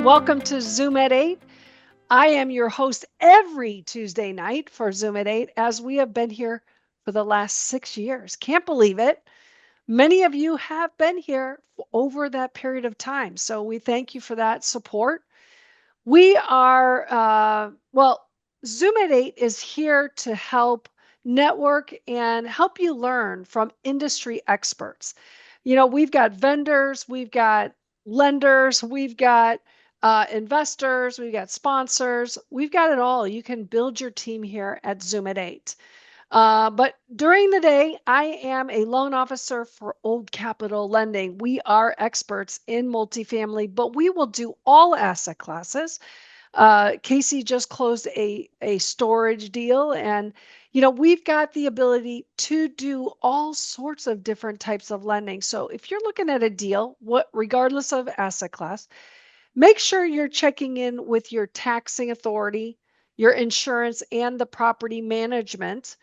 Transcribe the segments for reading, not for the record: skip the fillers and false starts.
Welcome to Zoom at 8. I am your host every Tuesday night for Zoom at 8, as we have been here for the last 6 years. Can't believe it. Many of you have been here over that period of time. So we thank you for that support. We are, Zoom at 8 is here to help network and help you learn from industry experts. We've got vendors, we've got lenders, we've got investors, we've got sponsors, we've got it all. You can build your team here at Zoom at 8. But during the day, I am a loan officer for Old Capital Lending. We are experts in multifamily, but we will do all asset classes. Casey just closed a storage deal, and we've got the ability to do all sorts of different types of lending. So if you're looking at a deal, regardless of asset class, make sure you're checking in with your taxing authority, your insurance, and the property management.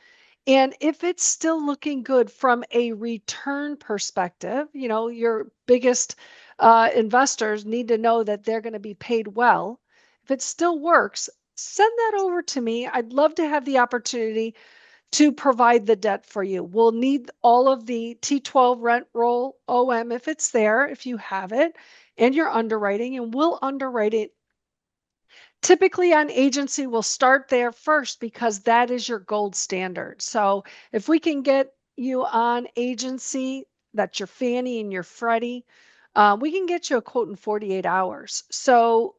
And if it's still looking good from a return perspective, your biggest investors need to know that they're going to be paid well. If it still works, send that over to me. I'd love to have the opportunity to provide the debt for you. We'll need all of the T12 rent roll OM if it's there, if you have it, and your underwriting, and we'll underwrite it. Typically on agency, we'll start there first because that is your gold standard. So if we can get you on agency, that's your Fannie and your Freddie, we can get you a quote in 48 hours. So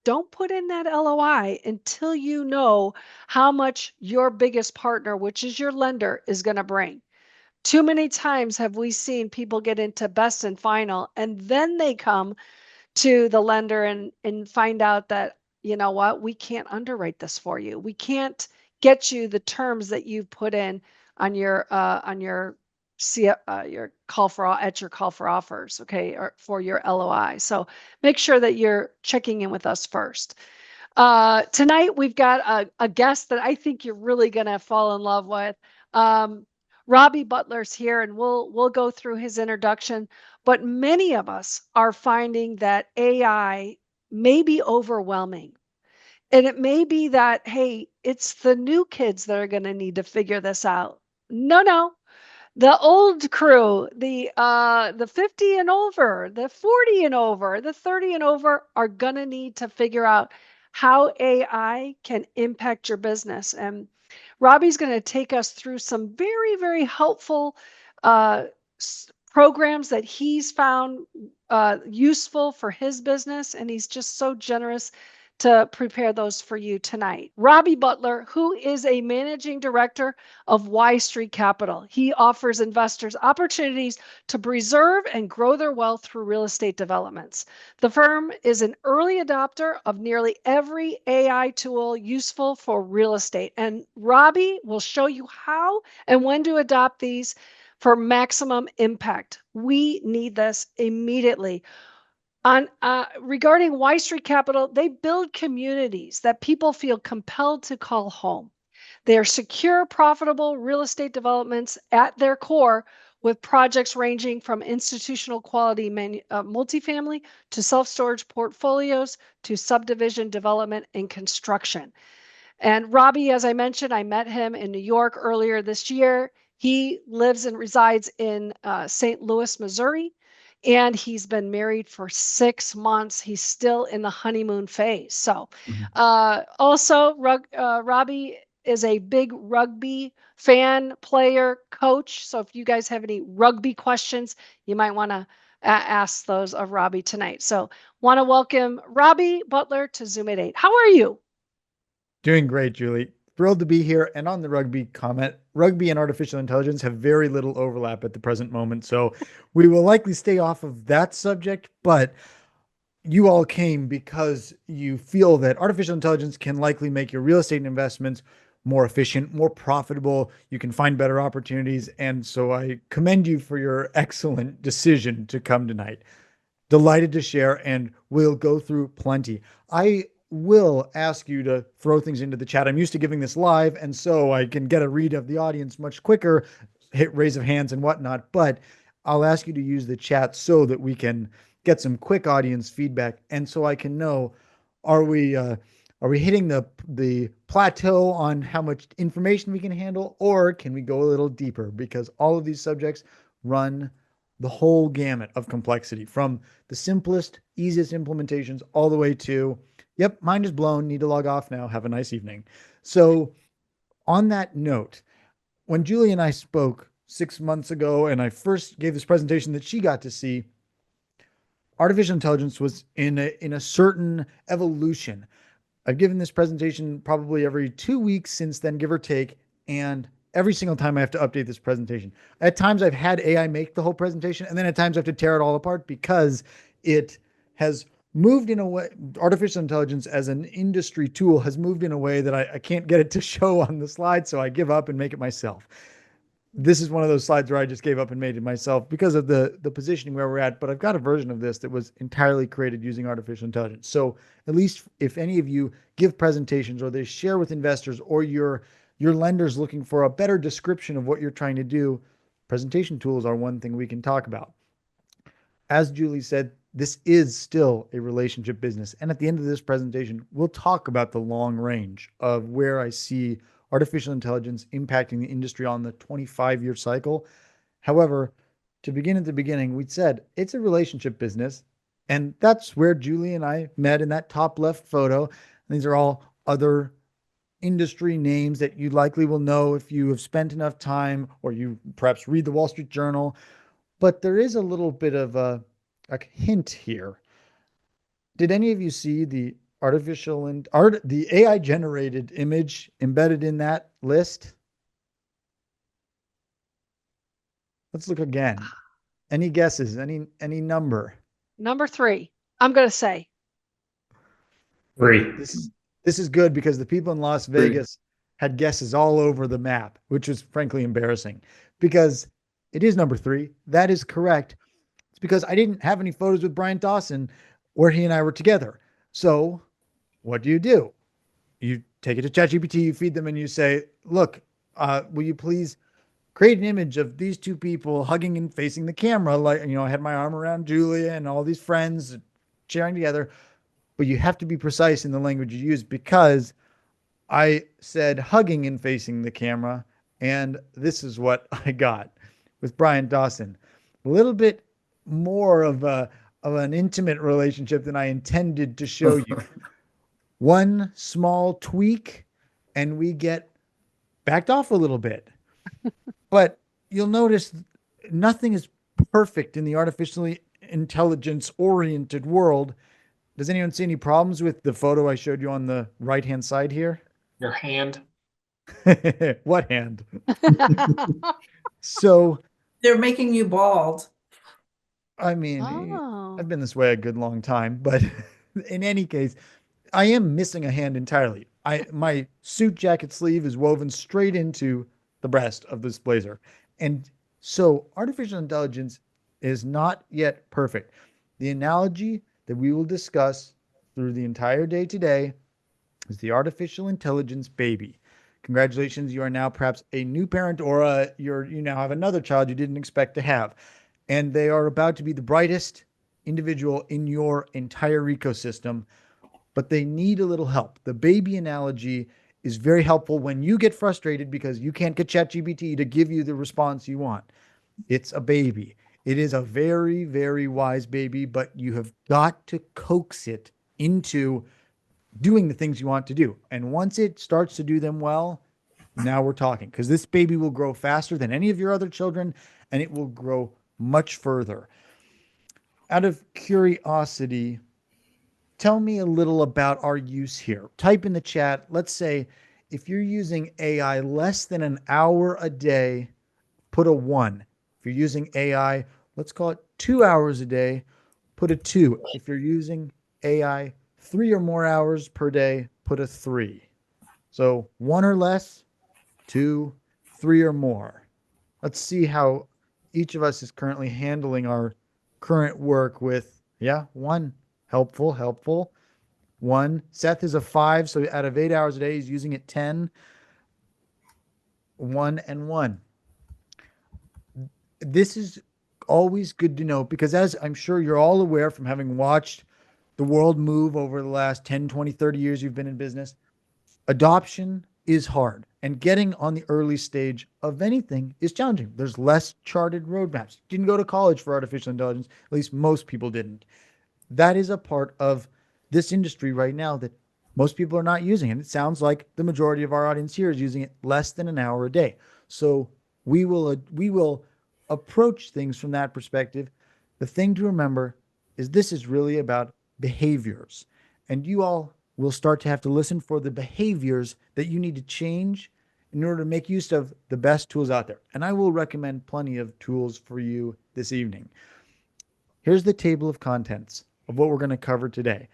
don't put in that LOI until you know how much your biggest partner, which is your lender, is going to bring. Too many times have we seen people get into best and final, and then they come to the lender and find out that, you know what, we can't underwrite this for you. We can't get you the terms that you've put in on your your call for offers, okay, or for your LOI. So make sure that you're checking in with us first. Tonight we've got a guest that I think you're really gonna fall in love with. Robby Butler's here, and we'll go through his introduction. But many of us are finding that AI may be overwhelming. And it may be that, hey, it's the new kids that are going to need to figure this out. No. The old crew, the 50 and over, the 40 and over, the 30 and over are going to need to figure out how AI can impact your business. And Robby's going to take us through some very, very helpful uh, programs that he's found useful for his business, and he's just so generous to prepare those for you tonight. Robby Butler, who is a managing director of Y Street Capital. He offers investors opportunities to preserve and grow their wealth through real estate developments. The firm is an early adopter of nearly every AI tool useful for real estate. And Robby will show you how and when to adopt these for maximum impact. We need this immediately. On regarding Y Street Capital, they build communities that people feel compelled to call home. They are secure, profitable real estate developments at their core, with projects ranging from institutional quality multifamily to self-storage portfolios to subdivision development and construction. And Robby, as I mentioned, I met him in New York earlier this year. He lives and resides in St. Louis, Missouri, and he's been married for 6 months. He's still in the honeymoon phase. So, also, Robby is a big rugby fan, player, coach. So, if you guys have any rugby questions, you might want to ask those of Robby tonight. So, want to welcome Robby Butler to Zoom at 8. How are you? Doing great, Julie. Thrilled to be here. And on the rugby comment, rugby and artificial intelligence have very little overlap at the present moment. So we will likely stay off of that subject. But you all came because you feel that artificial intelligence can likely make your real estate investments more efficient, more profitable. You can find better opportunities. And so I commend you for your excellent decision to come tonight. Delighted to share, and we'll go through plenty. I will ask you to throw things into the chat. I'm used to giving this live, and so I can get a read of the audience much quicker, hit raise of hands and whatnot. But I'll ask you to use the chat so that we can get some quick audience feedback, and so I can know, are we uh, are we hitting the plateau on how much information we can handle, or can we go a little deeper? Because all of these subjects run the whole gamut of complexity, from the simplest, easiest implementations all the way to, yep, mind is blown, need to log off now, have a nice evening. So, on that note, when Julie and I spoke 6 months ago and I first gave this presentation that she got to see, artificial intelligence was in a certain evolution. I've given this presentation probably every 2 weeks since then, give or take, and every single time I have to update this presentation. At times I've had AI make the whole presentation, and then at times I have to tear it all apart because it has moved in a way. Artificial intelligence as an industry tool has moved in a way that I can't get it to show on the slide, so I give up and make it myself. This is one of those slides where I just gave up and made it myself because of the positioning where we're at. But I've got a version of this that was entirely created using artificial intelligence. So at least if any of you give presentations or they share with investors, or your lenders looking for a better description of what you're trying to do, presentation tools are one thing we can talk about. As Julie said, this is still a relationship business. And at the end of this presentation, we'll talk about the long range of where I see artificial intelligence impacting the industry on the 25-year cycle. However, to begin at the beginning, we said it's a relationship business. And that's where Julie and I met, in that top left photo. These are all other industry names that you likely will know if you have spent enough time or you perhaps read the Wall Street Journal. But there is a little bit of a hint here. Did any of you see the artificial and art, the AI generated image embedded in that list? Let's look again. Any guesses? Any number? Number 3, I'm going to say. 3. This is good because the people in Las Vegas had guesses all over the map, which was frankly embarrassing, because it is number 3. That is correct. It's because I didn't have any photos with Brian Dawson where he and I were together. So what do? You take it to ChatGPT, you feed them, and you say, look, will you please create an image of these two people hugging and facing the camera? Like, I had my arm around Julia and all these friends sharing together. But you have to be precise in the language you use, because I said hugging and facing the camera, and this is what I got with Brian Dawson. A little bit more of an intimate relationship than I intended to show you. One small tweak, and we get backed off a little bit. But you'll notice nothing is perfect in the artificially intelligence oriented world. Does anyone see any problems with the photo I showed you on the right hand side here? Your hand. What hand? So, They're making you bald. I mean, Oh. I've been this way a good long time, but in any case, I am missing a hand entirely. My suit jacket sleeve is woven straight into the breast of this blazer. And so artificial intelligence is not yet perfect. The analogy that we will discuss through the entire day today is the artificial intelligence baby. Congratulations, you are now perhaps a new parent, or you now have another child you didn't expect to have. And they are about to be the brightest individual in your entire ecosystem, but they need a little help. The baby analogy is very helpful when you get frustrated because you can't get ChatGPT to give you the response you want. It's a baby. It is a very, very wise baby, but you have got to coax it into doing the things you want to do. And once it starts to do them well, now we're talking, because this baby will grow faster than any of your other children, and it will grow much further. Out of curiosity, tell me a little about our use here. Type in the chat. Let's say if you're using AI less than an hour a day, put a 1. If you're using AI, let's call it 2 hours a day, put a 2. If you're using AI 3 or more hours per day, put a 3. So 1 or less, 2, 3 or more. Let's see how each of us is currently handling our current work with, 1. Helpful. 1. Seth is a 5, so out of 8 hours a day, he's using it 10. 1 and 1. This is always good to know because, as I'm sure you're all aware from having watched the world move over the last 10, 20, 30 years you've been in business, adoption is hard. And getting on the early stage of anything is challenging. There's less charted roadmaps. Didn't go to college for artificial intelligence, at least most people didn't. That is a part of this industry right now that most people are not using. And it sounds like the majority of our audience here is using it less than an hour a day. So we will approach things from that perspective. The thing to remember is this is really about behaviors. And you all will start to have to listen for the behaviors that you need to change in order to make use of the best tools out there. And I will recommend plenty of tools for you this evening. Here's the table of contents of what we're going to cover today.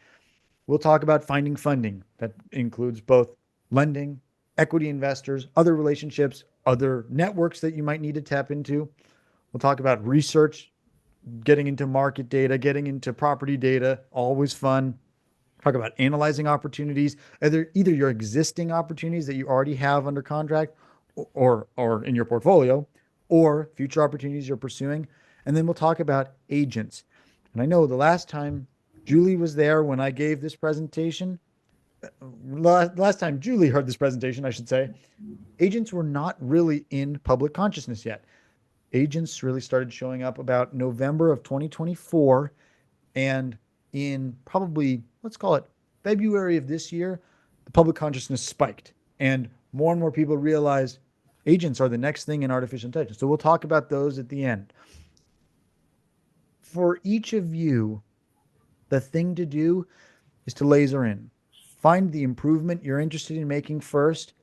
We'll talk about finding funding. That includes both lending, equity investors, other relationships, other networks that you might need to tap into. We'll talk about research, getting into market data, getting into property data, always fun. Talk about analyzing opportunities, either your existing opportunities that you already have under contract or in your portfolio, or future opportunities you're pursuing. And then we'll talk about agents. And I know the last time Julie was there when I gave this presentation, last time Julie heard this presentation, I should say, agents were not really in public consciousness yet. Agents really started showing up about November of 2024, and in probably, let's call it February of this year, the public consciousness spiked and more people realized agents are the next thing in artificial intelligence. So we'll talk about those at the end. For each of you, the thing to do is to laser in. Find the improvement you're interested in making first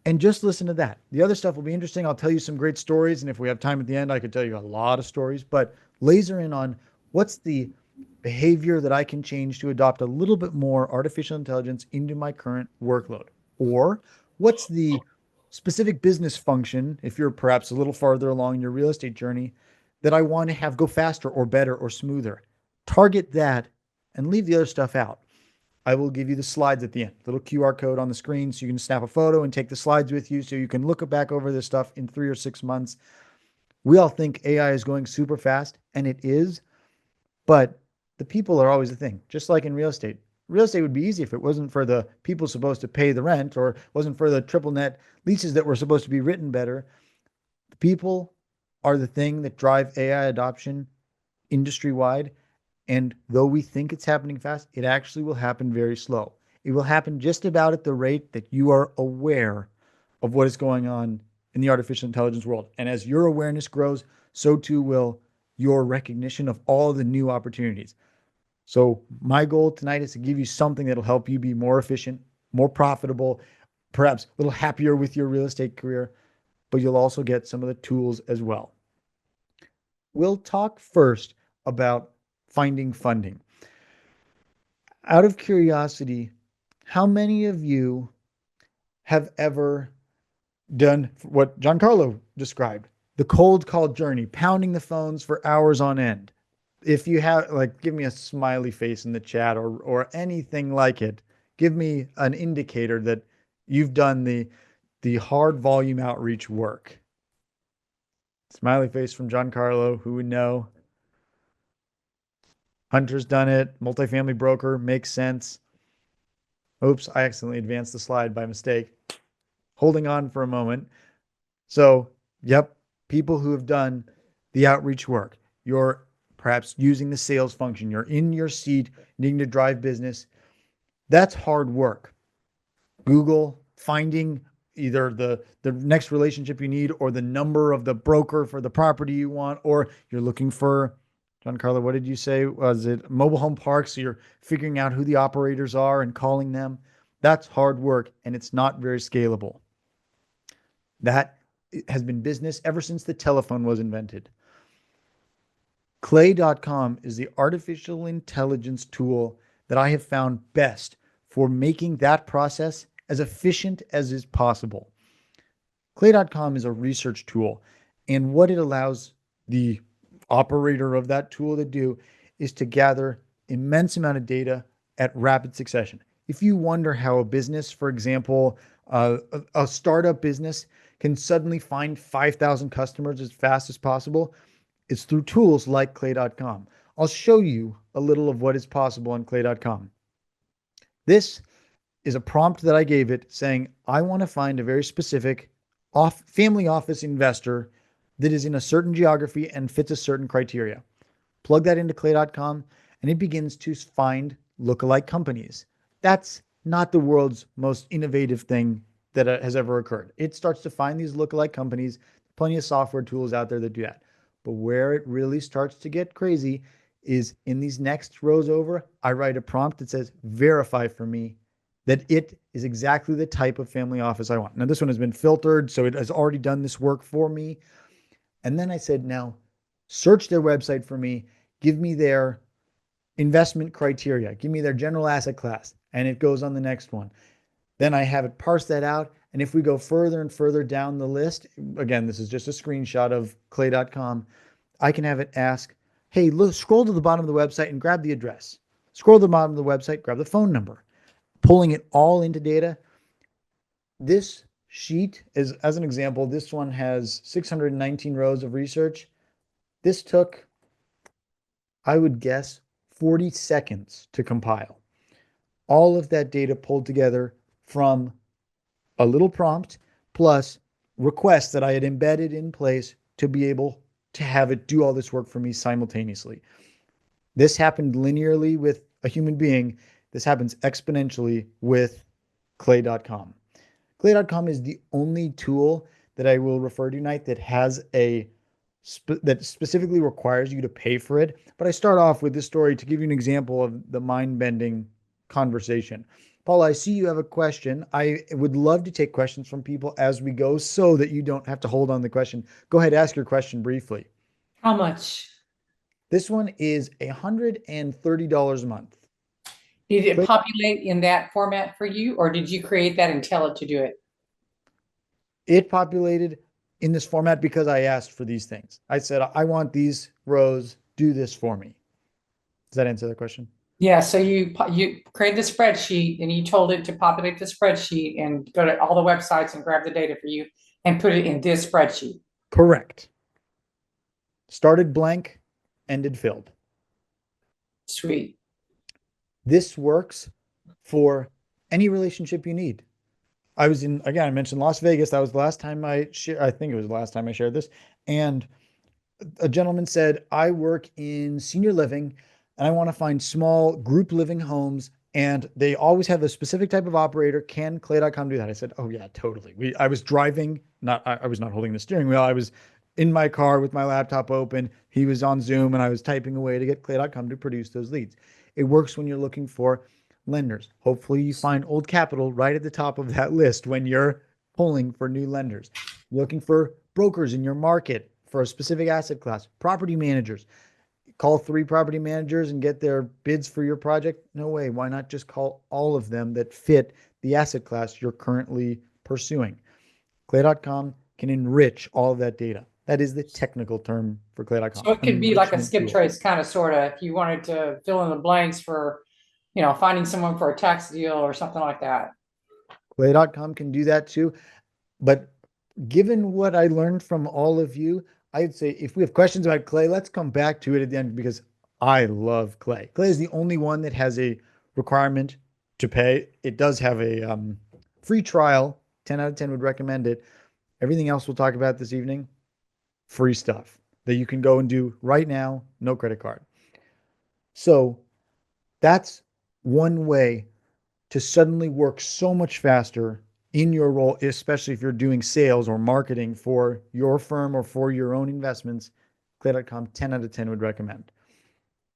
and just listen to that. The other stuff will be interesting. I'll tell you some great stories. And if we have time at the end, I could tell you a lot of stories, but laser in on what's the behavior that I can change to adopt a little bit more artificial intelligence into my current workload? Or what's the specific business function, if you're perhaps a little farther along in your real estate journey, that I want to have go faster or better or smoother? Target that and leave the other stuff out. I will give you the slides at the end, little QR code on the screen so you can snap a photo and take the slides with you so you can look back over this stuff in 3 or 6 months. We all think AI is going super fast, and it is, but the people are always the thing. Just like in real estate. Real estate would be easy if it wasn't for the people supposed to pay the rent or wasn't for the triple net leases that were supposed to be written better. The people are the thing that drive AI adoption industry wide. And though we think it's happening fast, it actually will happen very slow. It will happen just about at the rate that you are aware of what is going on in the artificial intelligence world. And as your awareness grows, so too will your recognition of all the new opportunities. So my goal tonight is to give you something that'll help you be more efficient, more profitable, perhaps a little happier with your real estate career, but you'll also get some of the tools as well. We'll talk first about finding funding. Out of curiosity, how many of you have ever done what Giancarlo described, the cold call journey, pounding the phones for hours on end? If you have, like, give me a smiley face in the chat or anything like it. Give me an indicator that you've done the hard volume outreach work. Smiley face from Giancarlo, who would know? Hunter's done it. Multifamily broker, makes sense. Oops, I accidentally advanced the slide by mistake. Holding on for a moment. So, yep, people who have done the outreach work. You're perhaps using the sales function. You're in your seat, needing to drive business. That's hard work. Google, finding either the next relationship you need or the number of the broker for the property you want, or you're looking for, Giancarlo, what did you say? Was it mobile home parks? So you're figuring out who the operators are and calling them. That's hard work, and it's not very scalable. That has been business ever since the telephone was invented. Clay.com is the artificial intelligence tool that I have found best for making that process as efficient as is possible. Clay.com is a research tool, and what it allows the operator of that tool to do is to gather immense amount of data at rapid succession. If you wonder how a business, for example, a startup business can suddenly find 5,000 customers as fast as possible, It's through tools like clay.com. I'll show you a little of what is possible on clay.com. This is a prompt that I gave it saying, I want to find a very specific family office investor that is in a certain geography and fits a certain criteria. Plug that into clay.com and it begins to find lookalike companies. That's not the world's most innovative thing that has ever occurred. It starts to find these lookalike companies, plenty of software tools out there that do that. But where it really starts to get crazy is in these next rows over, I write a prompt that says, verify for me that it is exactly the type of family office I want. Now, this one has been filtered, so it has already done this work for me. And then I said, now search their website for me, give me their investment criteria, give me their general asset class, and it goes on the next one. Then I have it parse that out. And if we go further and further down the list, again, this is just a screenshot of clay.com, I can have it ask, hey, look, scroll to the bottom of the website and grab the address. Scroll to the bottom of the website, grab the phone number. Pulling it all into data. This sheet is, as an example, this one has 619 rows of research. This took, I would guess, 40 seconds to compile. All of that data pulled together from a little prompt plus requests that I had embedded in place to be able to have it do all this work for me simultaneously. This happened linearly with a human being. This happens exponentially with clay.com. Clay.com is the only tool that I will refer to tonight that has that specifically requires you to pay for it. But I start off with this story to give you an example of the mind-bending conversation. Paula, I see you have a question. I would love to take questions from people as we go so that you don't have to hold on the question. Go ahead, ask your question briefly. How much? This one is $130 a month. Did it populate in that format for you, or did you create that and tell it to do it? It populated in this format because I asked for these things. I said, I want these rows, do this for me. Does that answer the question? Yeah, so you created the spreadsheet and you told it to populate the spreadsheet and go to all the websites and grab the data for you and put it in this spreadsheet. Correct. Started blank, ended filled. Sweet. This works for any relationship you need. I was in, again, I mentioned Las Vegas. That was the last time I think it was the last time I shared this. And a gentleman said, I work in senior living and I want to find small group living homes. And they always have a specific type of operator. Can clay.com do that? I said, oh yeah, totally. I was driving, I was not holding the steering wheel. I was in my car with my laptop open. He was on Zoom and I was typing away to get clay.com to produce those leads. It works when you're looking for lenders. Hopefully you find Old Capital right at the top of that list when you're pulling for new lenders. You're looking for brokers in your market for a specific asset class, property managers. Call 3 property managers and get their bids for your project? No way. Why not just call all of them that fit the asset class you're currently pursuing? Clay.com can enrich all of that data. That is the technical term for clay.com. So it could be like a Enrichment skip tool. trace kind of sort of if you wanted to fill in the blanks for, finding someone for a tax deal or something like that. Clay.com can do that too. But given what I learned from all of you, I'd say if we have questions about Clay, let's come back to it at the end because I love Clay. Clay is the only one that has a requirement to pay. It does have a free trial. 10 out of 10 would recommend it. Everything else we'll talk about this evening, free stuff that you can go and do right now, no credit card. So that's one way to suddenly work so much faster in your role, especially if you're doing sales or marketing for your firm or for your own investments. Clay.com, 10 out of 10 would recommend.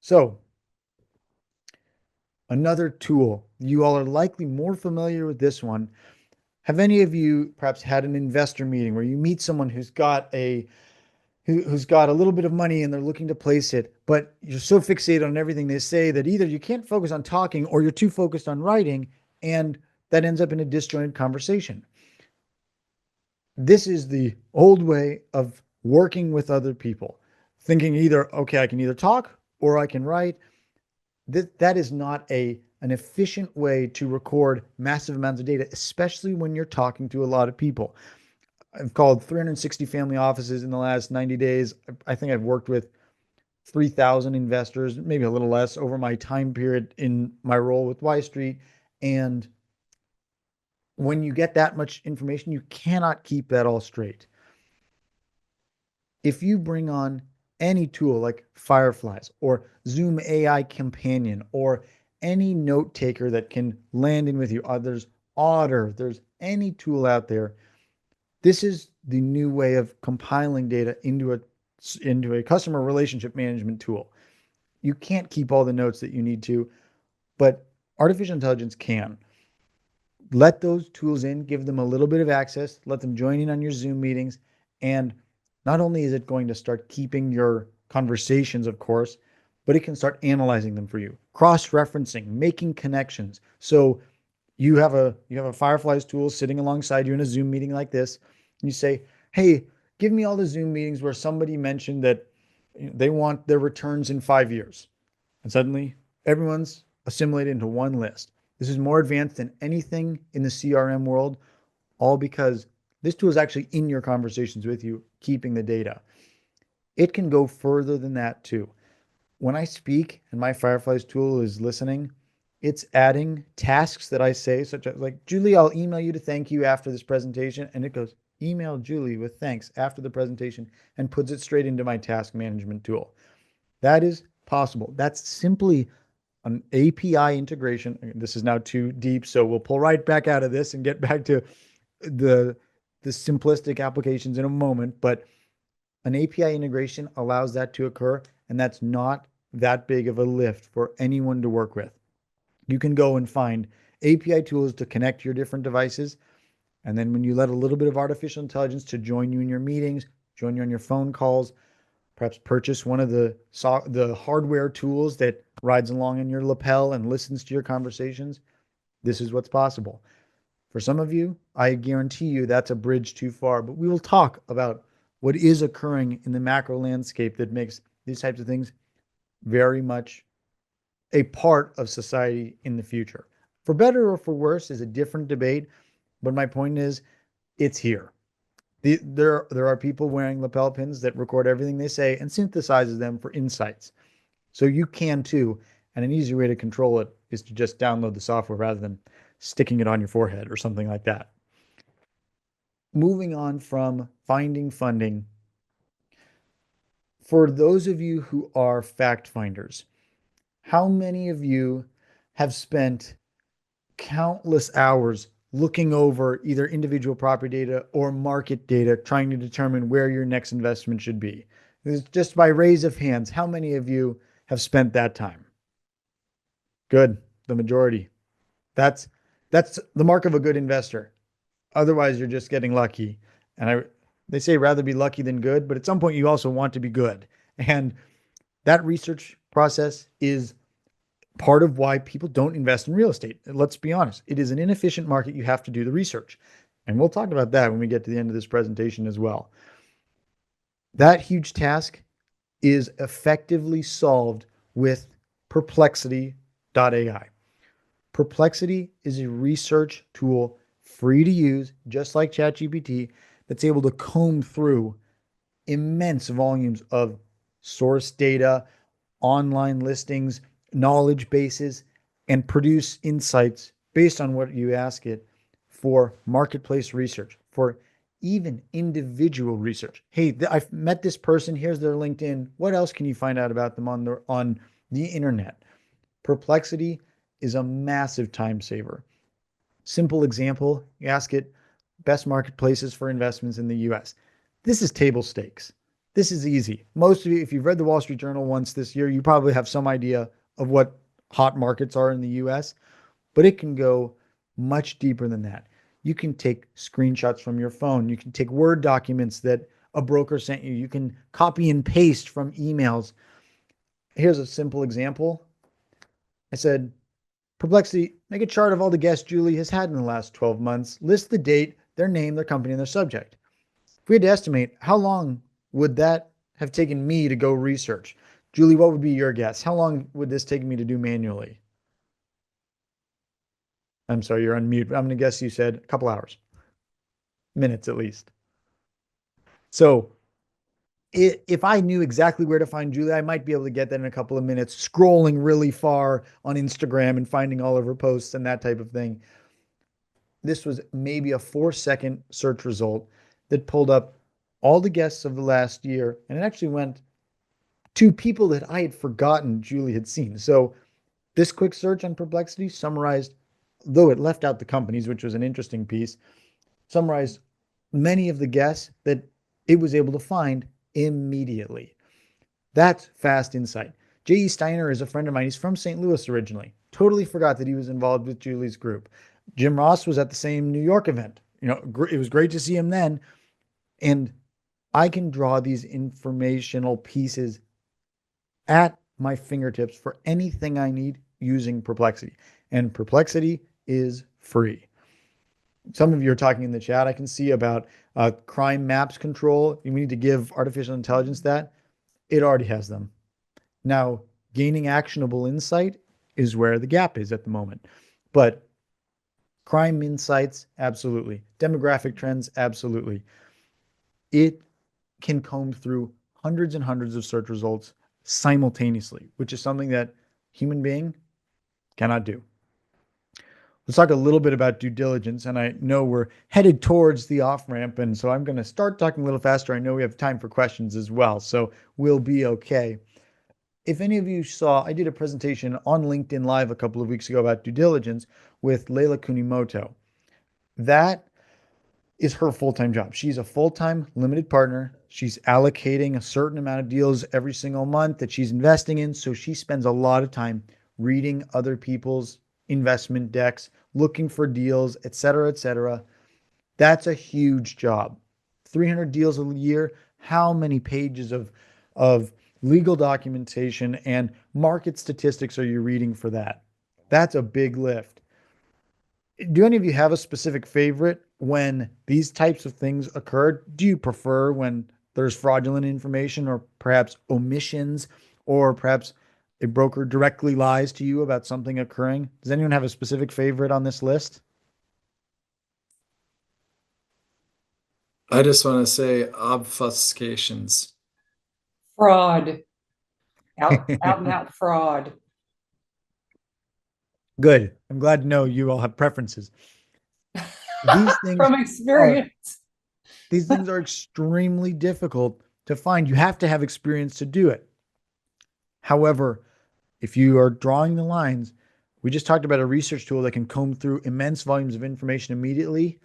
So another tool, you all are likely more familiar with this one. Have any of you perhaps had an investor meeting where you meet someone who's got a little bit of money and they're looking to place it, but you're so fixated on everything they say that either you can't focus on talking or you're too focused on writing, and that ends up in a disjointed conversation. This is the old way of working with other people, thinking either, okay, I can either talk or I can write. That is not an efficient way to record massive amounts of data, especially when you're talking to a lot of people. I've called 360 family offices in the last 90 days. I think I've worked with 3,000 investors, maybe a little less over my time period in my role with Y Street. And when you get that much information, you cannot keep that all straight. If you bring on any tool like Fireflies or Zoom AI Companion or any note taker that can land in with you, there's Otter, there's any tool out there. This is the new way of compiling data into a customer relationship management tool. You can't keep all the notes that you need to, but artificial intelligence can. Let those tools in, give them a little bit of access, let them join in on your Zoom meetings. And not only is it going to start keeping your conversations, of course, but it can start analyzing them for you, cross-referencing, making connections. So you have a Fireflies tool sitting alongside you in a Zoom meeting like this. And you say, hey, give me all the Zoom meetings where somebody mentioned that they want their returns in 5 years. And suddenly everyone's assimilated into one list. This is more advanced than anything in the CRM world, all because this tool is actually in your conversations with you, keeping the data. It can go further than that too. When I speak and my Fireflies tool is listening, it's adding tasks that I say, such as like, Julie, I'll email you to thank you after this presentation. And it goes, email Julie with thanks after the presentation, and puts it straight into my task management tool. That is possible. That's simply an API integration. This is now too deep, so we'll pull right back out of this and get back to the simplistic applications in a moment. But an API integration allows that to occur, and that's not that big of a lift for anyone to work with. You can go and find API tools to connect your different devices. And then when you let a little bit of artificial intelligence to join you in your meetings, join you on your phone calls, perhaps purchase one of the hardware tools that rides along in your lapel and listens to your conversations. This is what's possible. For some of you, I guarantee you that's a bridge too far, but we will talk about what is occurring in the macro landscape that makes these types of things very much a part of society in the future. For better or for worse is a different debate, but my point is it's here. There are people wearing lapel pins that record everything they say and synthesizes them for insights. So you can too, and an easy way to control it is to just download the software rather than sticking it on your forehead or something like that. Moving on from finding funding, for those of you who are fact finders, how many of you have spent countless hours looking over either individual property data or market data, trying to determine where your next investment should be? Just by raise of hands, how many of you have spent that time? Good, the majority. That's the mark of a good investor. Otherwise, you're just getting lucky. And they say rather be lucky than good, but at some point you also want to be good. And that research process is part of why people don't invest in real estate. Let's be honest, it is an inefficient market. You have to do the research. And we'll talk about that when we get to the end of this presentation as well. That huge task is effectively solved with Perplexity.ai. Perplexity is a research tool, free to use, just like ChatGPT, that's able to comb through immense volumes of source data, online listings, knowledge bases, and produce insights based on what you ask it for marketplace research, for even individual research. Hey, I've met this person. Here's their LinkedIn. What else can you find out about them on the internet? Perplexity is a massive time saver. Simple example, you ask it best marketplaces for investments in the US. This is table stakes. This is easy. Most of you, if you've read the Wall Street Journal once this year, you probably have some idea of what hot markets are in the US, but it can go much deeper than that. You can take screenshots from your phone. You can take Word documents that a broker sent you. You can copy and paste from emails. Here's a simple example. I said, Perplexity, make a chart of all the guests Julie has had in the last 12 months. List the date, their name, their company, and their subject. If we had to estimate, how long would that have taken me to go research? Julie, what would be your guess? How long would this take me to do manually? I'm sorry, you're on mute. I'm going to guess you said a couple hours. Minutes at least. So if I knew exactly where to find Julie, I might be able to get that in a couple of minutes, scrolling really far on Instagram and finding all of her posts and that type of thing. This was maybe a 4-second search result that pulled up all the guests of the last year, and it actually went to people that I had forgotten Julie had seen. So this quick search on Perplexity summarized, though it left out the companies, which was an interesting piece, summarized many of the guests that it was able to find immediately. That's fast insight. J.E. Steiner is a friend of mine. He's from St. Louis originally. Totally forgot that he was involved with Julie's group. Jim Ross was at the same New York event. It was great to see him then. And I can draw these informational pieces at my fingertips for anything I need using Perplexity. And Perplexity is free. Some of you are talking in the chat. I can see about crime maps control. We need to give artificial intelligence that. It already has them. Now, gaining actionable insight is where the gap is at the moment. But crime insights, absolutely. Demographic trends, absolutely. It can comb through hundreds and hundreds of search results simultaneously, which is something that human being cannot do. Let's talk a little bit about due diligence. And I know we're headed towards the off ramp. And so I'm going to start talking a little faster. I know we have time for questions as well. So we'll be okay. If any of you saw, I did a presentation on LinkedIn Live a couple of weeks ago about due diligence with Leila Kunimoto. That is her full-time job. She's a full-time limited partner. She's allocating a certain amount of deals every single month that she's investing in. So she spends a lot of time reading other people's investment decks, looking for deals, et cetera, et cetera. That's a huge job. 300 deals a year. How many pages of legal documentation and market statistics are you reading for that? That's a big lift. Do any of you have a specific favorite when these types of things occur? Do you prefer when there's fraudulent information or perhaps omissions, or perhaps a broker directly lies to you about something occurring? Does anyone have a specific favorite on this list? I just want to say obfuscations. Fraud. Out and out fraud. Good. I'm glad to know you all have preferences. These things From experience. These things are extremely difficult to find. You have to have experience to do it. However, if you are drawing the lines, we just talked about a research tool that can comb through immense volumes of information immediately.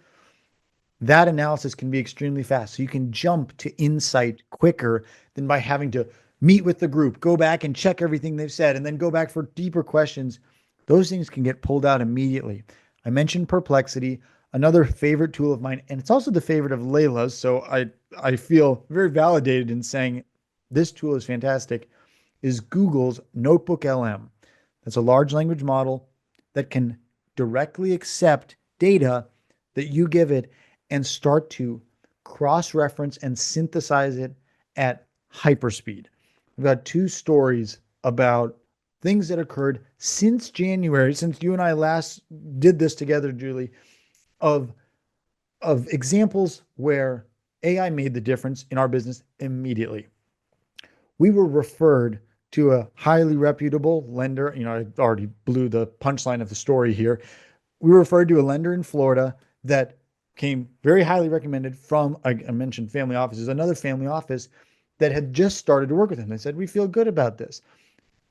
That analysis can be extremely fast. So you can jump to insight quicker than by having to meet with the group, go back and check everything they've said, and then go back for deeper questions. Those things can get pulled out immediately. I mentioned Perplexity, another favorite tool of mine, and it's also the favorite of Layla's. So I feel very validated in saying this tool is fantastic, is Google's Notebook LM. That's a large language model that can directly accept data that you give it and start to cross-reference and synthesize it at hyperspeed. We've got 2 stories about things that occurred since January, since you and I last did this together, Julie, of examples where AI made the difference in our business immediately. We were referred to a highly reputable lender. I already blew the punchline of the story here. We were referred to a lender in Florida that came very highly recommended from, I mentioned family offices, another family office that had just started to work with him. They said, we feel good about this.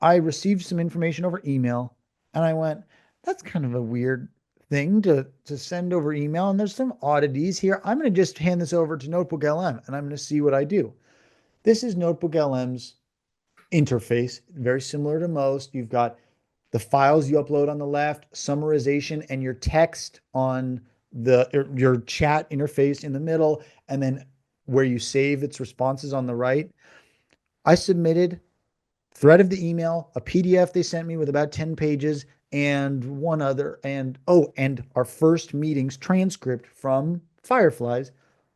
I received some information over email and I went, that's kind of a weird thing to send over email. And there's some oddities here. I'm going to just hand this over to Notebook LM and I'm going to see what I do. This is Notebook LM's interface, very similar to most. You've got the files you upload on the left, summarization, and your text on your chat interface in the middle, and then where you save its responses on the right. I submitted thread of the email, a PDF they sent me with about 10 pages, and one other, and our first meeting's transcript from Fireflies,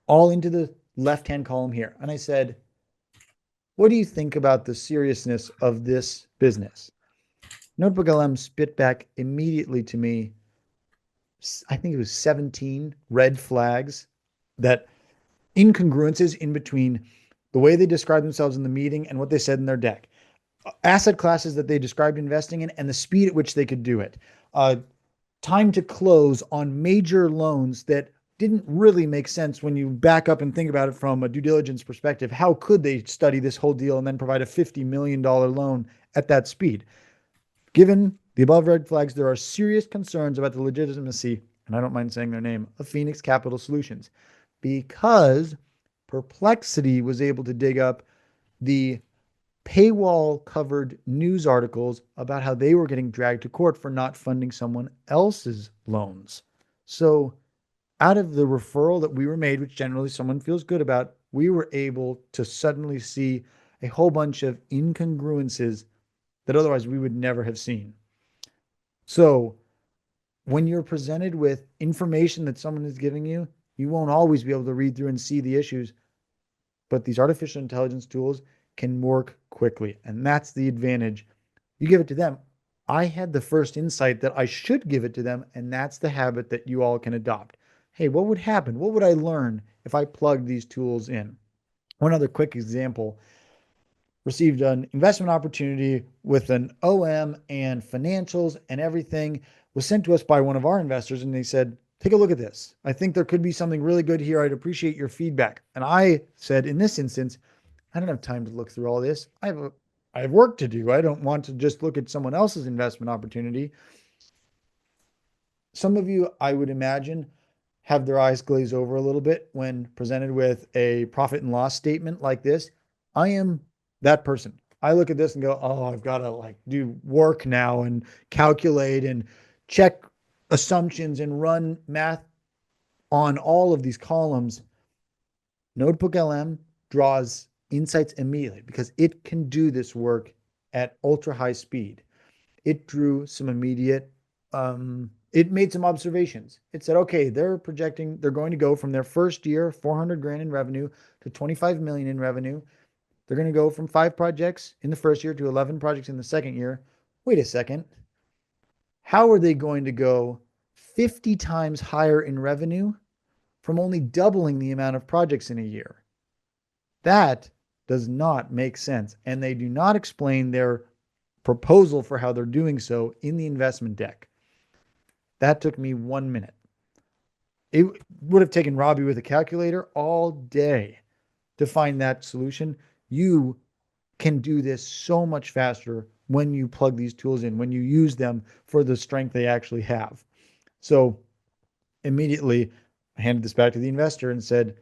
all into the left-hand column here. And I said, what do you think about the seriousness of this business? Notebook LM spit back immediately to me, I think it was 17 red flags that incongruences in between the way they described themselves in the meeting and what they said in their deck, asset classes that they described investing in, and the speed at which they could do it. Time to close on major loans that didn't really make sense when you back up and think about it from a due diligence perspective. How could they study this whole deal and then provide a $50 million loan at that speed? Given the above red flags, there are serious concerns about the legitimacy, and I don't mind saying their name, of Phoenix Capital Solutions, because Perplexity was able to dig up the paywall covered news articles about how they were getting dragged to court for not funding someone else's loans. So out of the referral that we were made, which generally someone feels good about, we were able to suddenly see a whole bunch of incongruences that otherwise we would never have seen. So when you're presented with information that someone is giving you, you won't always be able to read through and see the issues, but these artificial intelligence tools can work quickly. And that's the advantage. You give it to them. I had the first insight that I should give it to them. And that's the habit that you all can adopt. Hey, what would happen? What would I learn if I plugged these tools in? One other quick example: received an investment opportunity with an OM and financials and everything, was sent to us by one of our investors. And they said, take a look at this. I think there could be something really good here. I'd appreciate your feedback. And I said, in this instance, I don't have time to look through all this. I have work to do. I don't want to just look at someone else's investment opportunity. Some of you, I would imagine, have their eyes glaze over a little bit when presented with a profit and loss statement like this. I am that person. I look at this and go, oh, I've got to like do work now and calculate and check assumptions and run math on all of these columns. Notebook LM draws insights immediately because it can do this work at ultra high speed. It drew some immediate, it made some observations. It said, okay, they're projecting, they're going to go from their first year, 400 grand in revenue, to 25 million in revenue. They're going to go from 5 projects in the first year to 11 projects in the second year. Wait a second. How are they going to go 50 times higher in revenue from only doubling the amount of projects in a year? That does not make sense. And they do not explain their proposal for how they're doing so in the investment deck. That took me 1 minute. It would have taken Robby with a calculator all day to find that solution. You can do this so much faster when you plug these tools in, when you use them for the strength they actually have. So immediately I handed this back to the investor and said,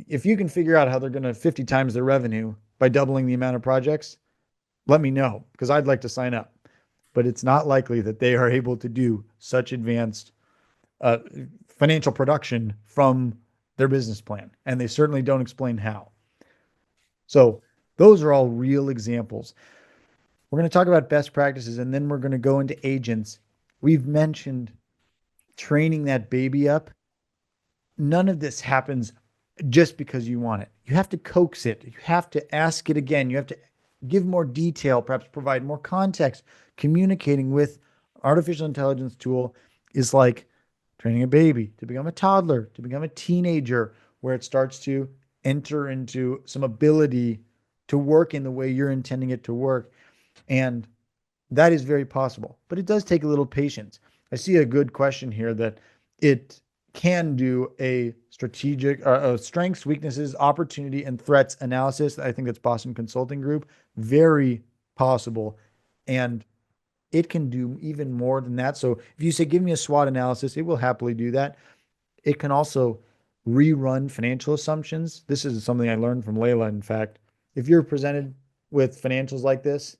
if you can figure out how they're going to 50 times their revenue by doubling the amount of projects, let me know, because I'd like to sign up. But it's not likely that they are able to do such advanced financial production from their business plan. And they certainly don't explain how. So those are all real examples. We're going to talk about best practices, and then we're going to go into agents. We've mentioned training that baby up. None of this happens just because you want it. You have to coax it. You have to ask it again. You have to give more detail, perhaps provide more context. Communicating with artificial intelligence tool is like training a baby to become a toddler, to become a teenager, where it starts to enter into some ability to work in the way you're intending it to work. And that is very possible, but it does take a little patience. I see a good question here that it can do a strategic strengths, weaknesses, opportunity, and threats analysis. I think that's Boston Consulting Group. Very possible. And it can do even more than that. So if you say, give me a SWOT analysis, it will happily do that. It can also rerun financial assumptions. This is something I learned from Layla. In fact, if you're presented with financials like this,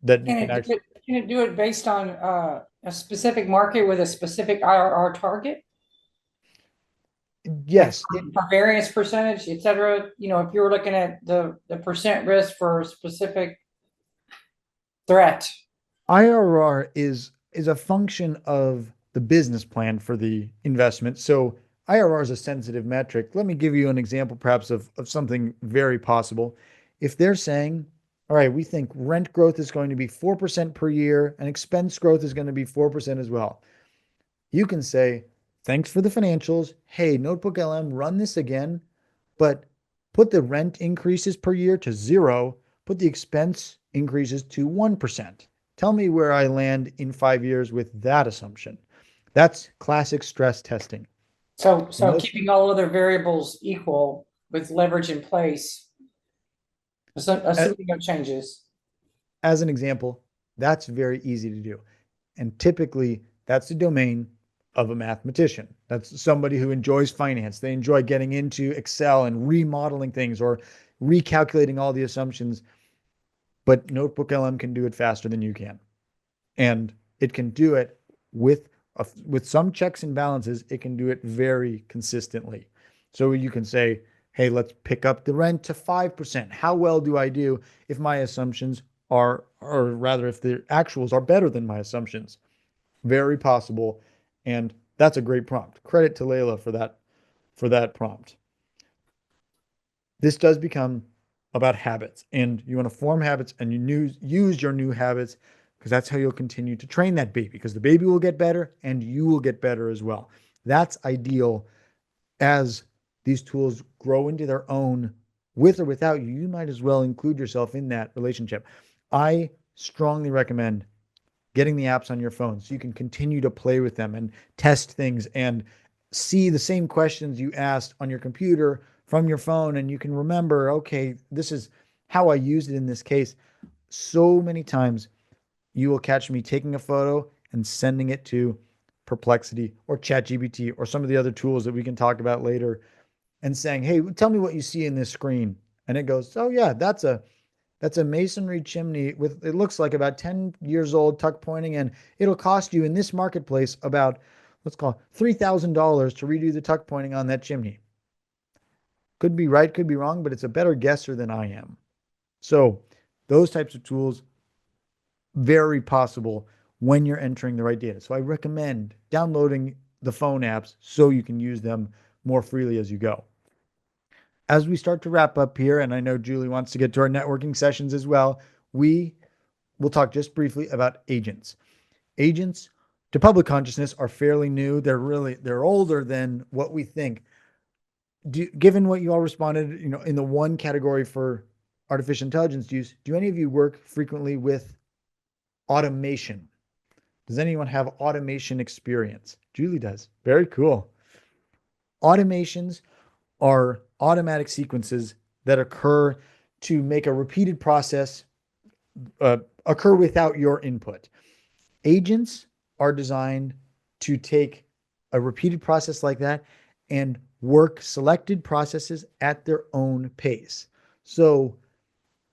that you can actually, Can it do it based on a specific market with a specific IRR target? yes, For variance percentage, et cetera. You know, if you were looking at the percent risk for a specific threat. IRR is a function of the business plan for the investment. So IRR is a sensitive metric. Let me give you an example, perhaps, of something very possible. If they're saying, all right, we think rent growth is going to be 4% per year and expense growth is going to be 4% as well. You can say thanks for the financials. Hey, Notebook LM, run this again, but put the rent increases per year to 0, put the expense increases to 1%. Tell me where I land in 5 years with that assumption. That's classic stress testing. So, And so those, keeping all other variables equal with leverage in place, assuming no changes. as an example, that's very easy to do. And typically, that's the domain of a mathematician. That's somebody who enjoys finance. They enjoy getting into Excel and remodeling things or recalculating all the assumptions. But Notebook LM can do it faster than you can. And it can do it with with some checks and balances. It can do it very consistently. So you can say, hey, let's pick up the rent to 5%. How well do I do if my assumptions are, or rather, if the actuals are better than my assumptions? Very possible. And that's a great prompt. Credit to Layla for that prompt. This does become about habits, and you want to form habits and you use your new habits, because that's how you'll continue to train that baby, because the baby will get better and you will get better as well. That's ideal. As these tools grow into their own, with or without you, you might as well include yourself in that relationship. I strongly recommend getting the apps on your phone so you can continue to play with them and test things and see the same questions you asked on your computer from your phone. And you can remember, okay, this is how I used it in this case. So many times you will catch me taking a photo and sending it to Perplexity or ChatGPT or some of the other tools that we can talk about later, and saying, hey, tell me what you see in this screen. And it goes, oh yeah, that's a masonry chimney with, it looks like about 10 years old, tuck pointing, and it'll cost you in this marketplace about, let's call it $3,000 to redo the tuck pointing on that chimney. Could be right, could be wrong, but it's a better guesser than I am. So those types of tools, very possible when you're entering the right data. So I recommend downloading the phone apps so you can use them more freely as you go. As we start to wrap up here, and I know Julie wants to get to our networking sessions as well, we will talk just briefly about agents. Agents to public consciousness are fairly new. They're older than what we think. Given what you all responded, in the one category for artificial intelligence use, do any of you work frequently with automation? Does anyone have automation experience? Julie does. Very cool. Automations are automatic sequences that occur to make a repeated process occur without your input. Agents are designed to take a repeated process like that and work selected processes at their own pace. So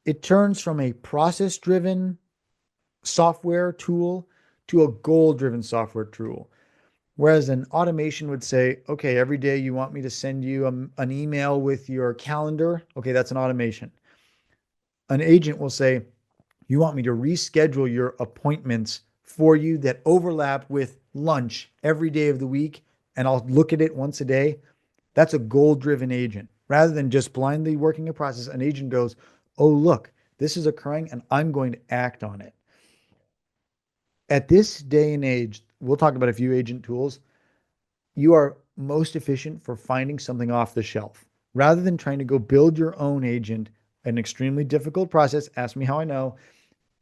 it turns from a process-driven software tool to a goal-driven software tool. Whereas an automation would say, okay, every day you want me to send you an email with your calendar. Okay, that's an automation. An agent will say, you want me to reschedule your appointments for you that overlap with lunch every day of the week, and I'll look at it once a day. That's a goal-driven agent. Rather than just blindly working a process, an agent goes, oh, look, this is occurring and I'm going to act on it. At this day and age, we'll talk about a few agent tools. You are most efficient for finding something off the shelf. Rather than trying to go build your own agent, an extremely difficult process, ask me how I know,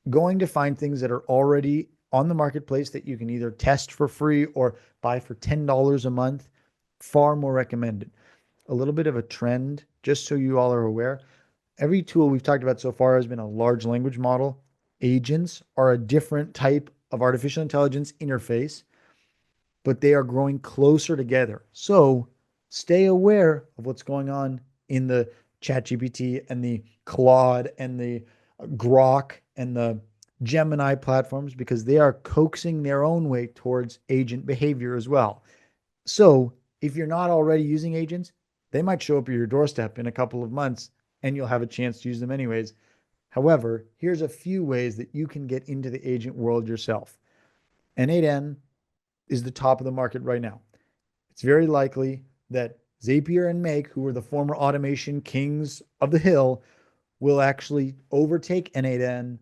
going to find things that are already on the marketplace that you can either test for free or buy for $10 a month, far more recommended. A little bit of a trend, just so you all are aware. Every tool we've talked about so far has been a large language model. Agents are a different type of artificial intelligence interface, but they are growing closer together. So stay aware of what's going on in the ChatGPT and the Claude and the Grok and the Gemini platforms, because they are coaxing their own way towards agent behavior as well. So if you're not already using agents, they might show up at your doorstep in a couple of months and you'll have a chance to use them anyways. However, here's a few ways that you can get into the agent world yourself. N8N is the top of the market right now. It's very likely that Zapier and Make, who were the former automation kings of the hill, will actually overtake N8N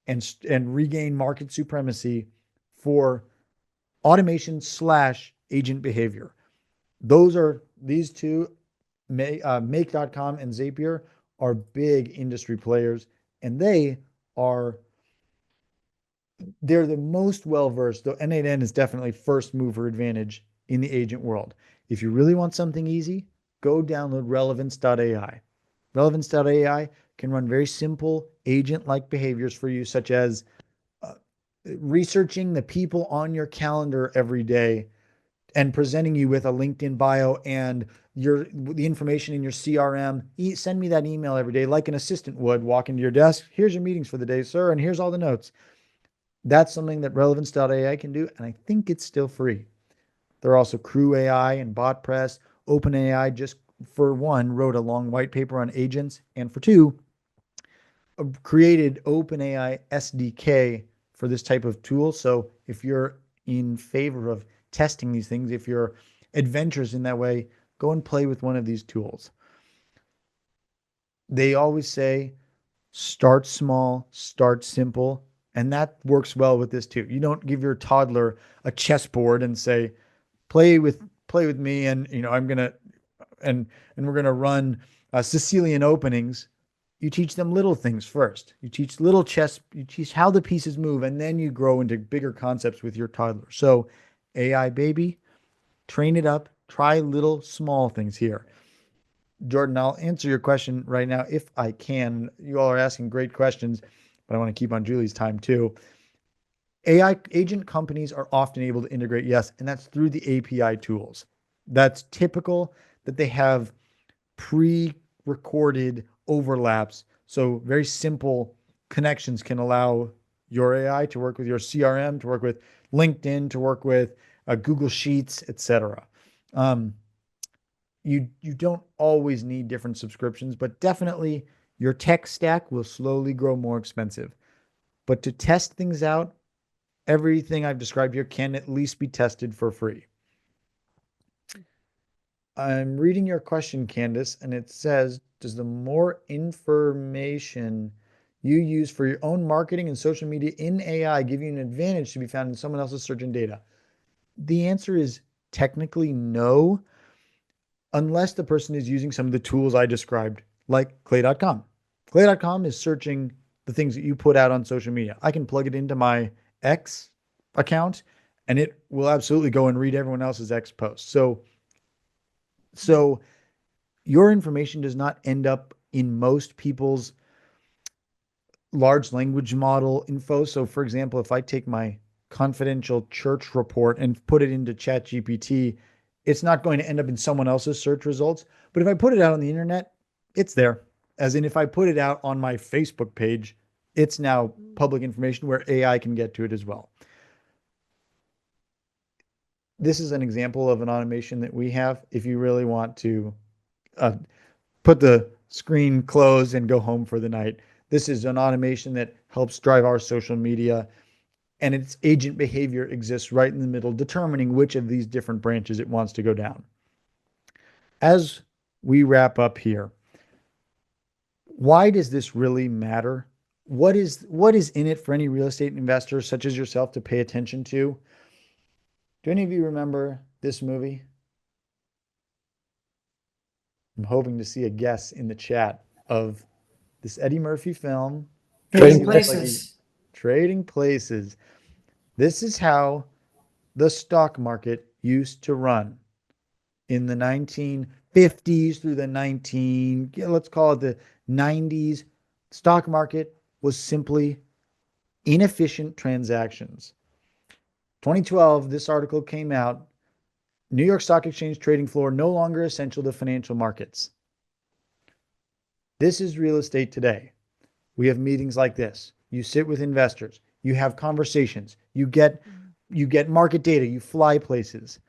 and regain market supremacy for automation / agent behavior. These two, Make.com and Zapier, are big industry players, and they're the most well-versed, though N8N is definitely first mover advantage in the agent world. If you really want something easy, go download relevance.ai. Relevance.ai can run very simple agent-like behaviors for you, such as researching the people on your calendar every day and presenting you with a LinkedIn bio and the information in your CRM. Send me that email every day like an assistant would walk into your desk. Here's your meetings for the day, sir, and here's all the notes. That's something that relevance.ai can do, and I think it's still free. There are also Crew AI and BotPress. OpenAI, just for one, wrote a long white paper on agents, and for two, created OpenAI SDK for this type of tool. So if you're in favor of testing these things, if you're adventurous in that way, go and play with one of these tools. They always say, start small, start simple. And that works well with this too. You don't give your toddler a chessboard and say, play with me, and I'm gonna and we're gonna run Sicilian openings. You teach them little things first. You teach little chess. You teach how the pieces move, and then you grow into bigger concepts with your toddler. So, AI baby, train it up. Try little small things here. Jordan, I'll answer your question right now if I can. You all are asking great questions, but I want to keep on Julie's time too. AI agent companies are often able to integrate, yes, and that's through the API tools. That's typical that they have pre-recorded overlaps. So very simple connections can allow your AI to work with your CRM, to work with LinkedIn, to work with Google Sheets, etc. You don't always need different subscriptions, but definitely your tech stack will slowly grow more expensive. But to test things out, everything I've described here can at least be tested for free. I'm reading your question, Candace, and it says, does the more information you use for your own marketing and social media in AI give you an advantage to be found in someone else's search and data? The answer is technically no, unless the person is using some of the tools I described, like clay.com. Clay.com is searching the things that you put out on social media. I can plug it into my X account, and it will absolutely go and read everyone else's X posts. So your information does not end up in most people's large language model info. So for example, if I take my confidential church report and put it into ChatGPT, it's not going to end up in someone else's search results. But if I put it out on the internet, it's there. As in, if I put it out on my Facebook page, it's now public information where AI can get to it as well. This is an example of an automation that we have. If you really want to put the screen close and go home for the night, this is an automation that helps drive our social media, and its agent behavior exists right in the middle, determining which of these different branches it wants to go down. As we wrap up here, why does this really matter? What is in it for any real estate investor such as yourself to pay attention to? Do any of you remember this movie? I'm hoping to see a guess in the chat of this Eddie Murphy film. Trading Places. Trading Places. This is how the stock market used to run in the 1950s through the let's call it the 90s. Stock market was simply inefficient transactions. 2012, this article came out. New York Stock Exchange trading floor no longer essential to financial markets. This is real estate today. We have meetings like this. You sit with investors. You have conversations. You get market data. You fly places.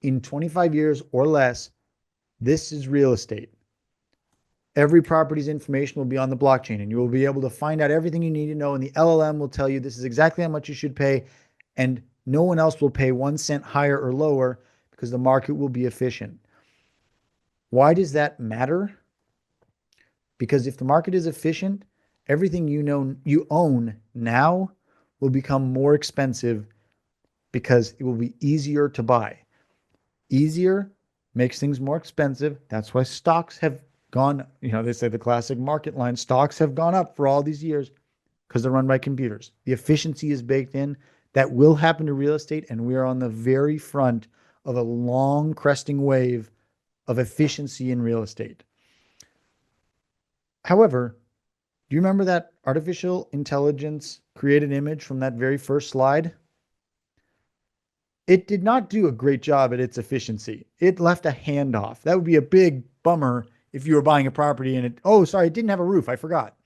In 25 years or less, this is real estate. Every property's information will be on the blockchain, and you will be able to find out everything you need to know, and the LLM will tell you this is exactly how much you should pay, and no one else will pay 1 cent higher or lower because the market will be efficient. Why does that matter? Because if the market is efficient, everything you own now will become more expensive because it will be easier to buy. easier, makes things more expensive. That's why stocks have gone, they say the classic market line, stocks have gone up for all these years because they're run by computers. The efficiency is baked in. That will happen to real estate, and we are on the very front of a long cresting wave of efficiency in real estate. However, do you remember that artificial intelligence created image from that very first slide? It did not do a great job at its efficiency. It left a handoff. That would be a big bummer if you were buying a property and it didn't have a roof. I forgot.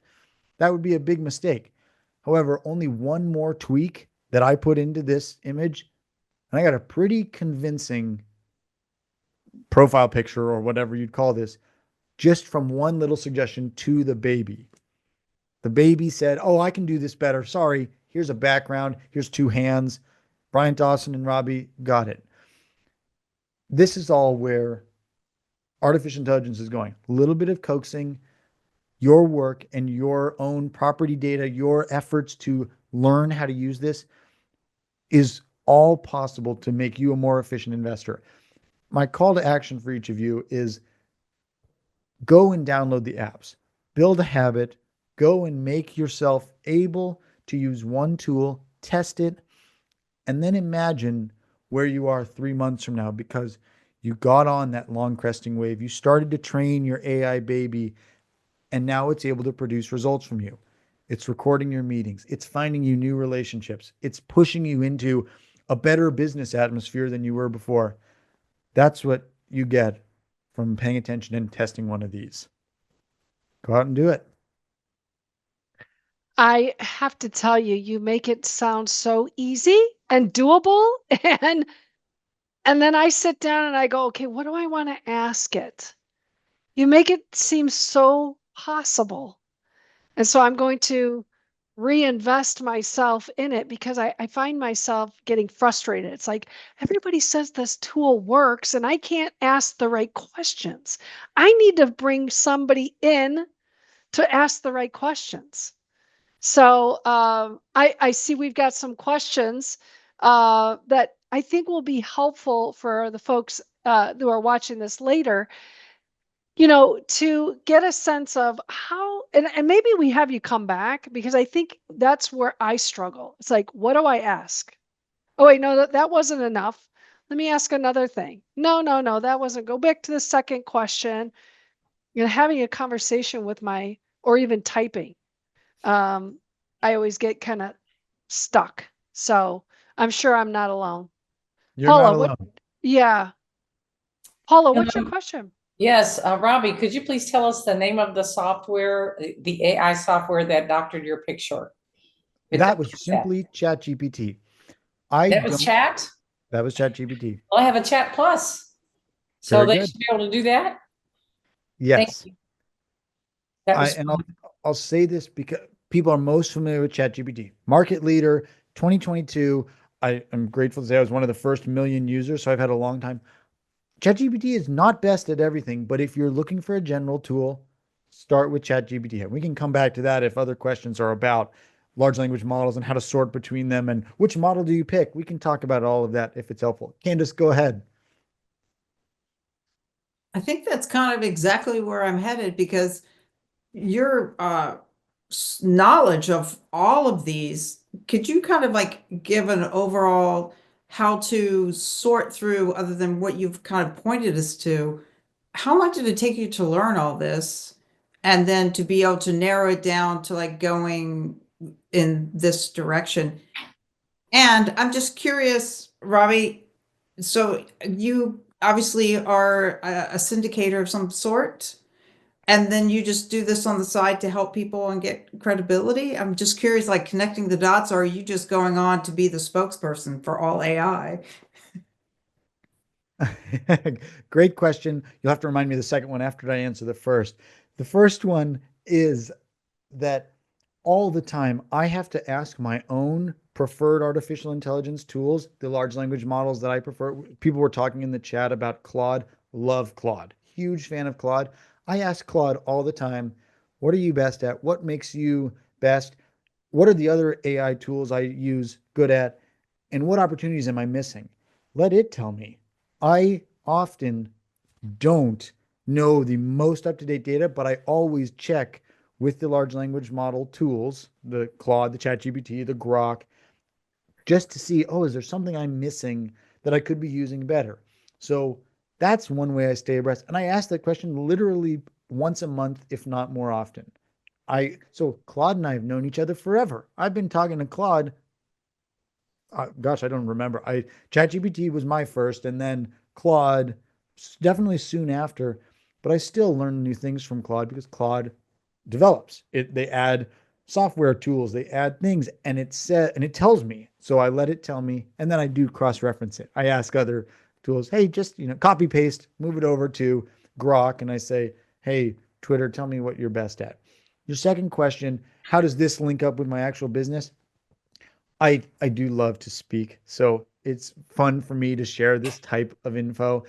That would be a big mistake. However, only one more tweak that I put into this image, and I got a pretty convincing profile picture or whatever you'd call this, just from one little suggestion to the baby. The baby said, "Oh, I can do this better. Sorry, here's a background. Here's two hands. Brian Dawson and Robby got it." This is all where artificial intelligence is going. A little bit of coaxing, your work and your own property data, your efforts to learn how to use this is all possible to make you a more efficient investor. My call to action for each of you is go and download the apps, build a habit, go and make yourself able to use one tool, test it, and then imagine where you are 3 months from now because you got on that long cresting wave. You started to train your AI baby, and now it's able to produce results from you. It's recording your meetings. It's finding you new relationships. It's pushing you into a better business atmosphere than you were before. That's what you get from paying attention and testing one of these. Go out and do it. I have to tell you, you make it sound so easy and doable. And then I sit down and I go, okay, what do I want to ask it? You make it seem so possible. And so I'm going to reinvest myself in it because I find myself getting frustrated. It's like everybody says this tool works and I can't ask the right questions. I need to bring somebody in to ask the right questions. So I see we've got some questions that I think will be helpful for the folks who are watching this later, to get a sense of how, and maybe we have you come back because I think that's where I struggle. It's like, what do I ask? Oh, wait, no, that wasn't enough. Let me ask another thing. No, that wasn't. Go back to the second question. Having a conversation with or even typing. I always get kind of stuck. So I'm sure I'm not alone. You're Paula, not alone. Yeah. Paula, what's your Um, question? Yes, Robby, could you please tell us the name of the software, the AI software that doctored your picture? That was simply ChatGPT. That was chat? That was ChatGPT. Well, I have a chat plus. So Very they good. should be able to do that? Thank Yes. you. That was And I'll say this because people are most familiar with ChatGPT. Market leader, 2022. I am grateful to say I was one of the first million users, so I've had a long time. ChatGPT is not best at everything, but if you're looking for a general tool, start with ChatGPT. We can come back to that if other questions are about large language models and how to sort between them and which model do you pick. We can talk about all of that if it's helpful. Candace, go ahead. I think that's kind of exactly where I'm headed because your knowledge of all of these, could you kind of like give an overall how to sort through, other than what you've kind of pointed us to? How long did it take you to learn all this? And then to be able to narrow it down to like going in this direction? And I'm just curious, Robby, so you obviously are a syndicator of some sort, and then you just do this on the side to help people and get credibility. I'm just curious, like connecting the dots, or are you just going on to be the spokesperson for all AI? Great question. You'll have to remind me of the second one after I answer the first. The first one is that all the time I have to ask my own preferred artificial intelligence tools, the large language models that I prefer. People were talking in the chat about Claude. Love Claude. Huge fan of Claude. I ask Claude all the time, what are you best at? What makes you best? What are the other AI tools I use good at? And what opportunities am I missing? Let it tell me. I often don't know the most up-to-date data, but I always check with the large language model tools, the Claude, the ChatGPT, the Grok, just to see, oh, is there something I'm missing that I could be using better? So that's one way I stay abreast. And I ask that question literally once a month, if not more often. So Claude and I have known each other forever. I've been talking to Claude. Gosh, I don't remember. ChatGPT was my first, and then Claude definitely soon after. But I still learn new things from Claude because Claude develops it. They add software tools, they add things, and it tells me. So I let it tell me, and then I do cross-reference it. I ask other tools, hey, just copy paste, move it over to Grok, and I say, hey, Twitter, tell me what you're best at. Your second question, how does this link up with my actual business? I do love to speak, so it's fun for me to share this type of info.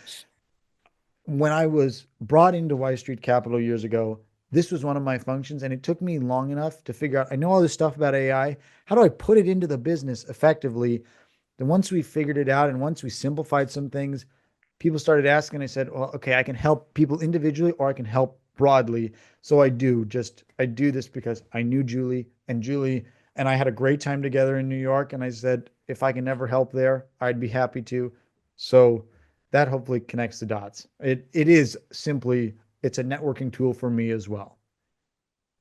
When I was brought into Y Street Capital years ago, this was one of my functions, and it took me long enough to figure out, I know all this stuff about AI. How do I put it into the business effectively? Then once we figured it out and once we simplified some things, people started asking. I said, well, okay, I can help people individually or I can help broadly. So I do this because I knew Julie and I had a great time together in New York. And I said, if I can ever help there, I'd be happy to. So that hopefully connects the dots. It's a networking tool for me as well.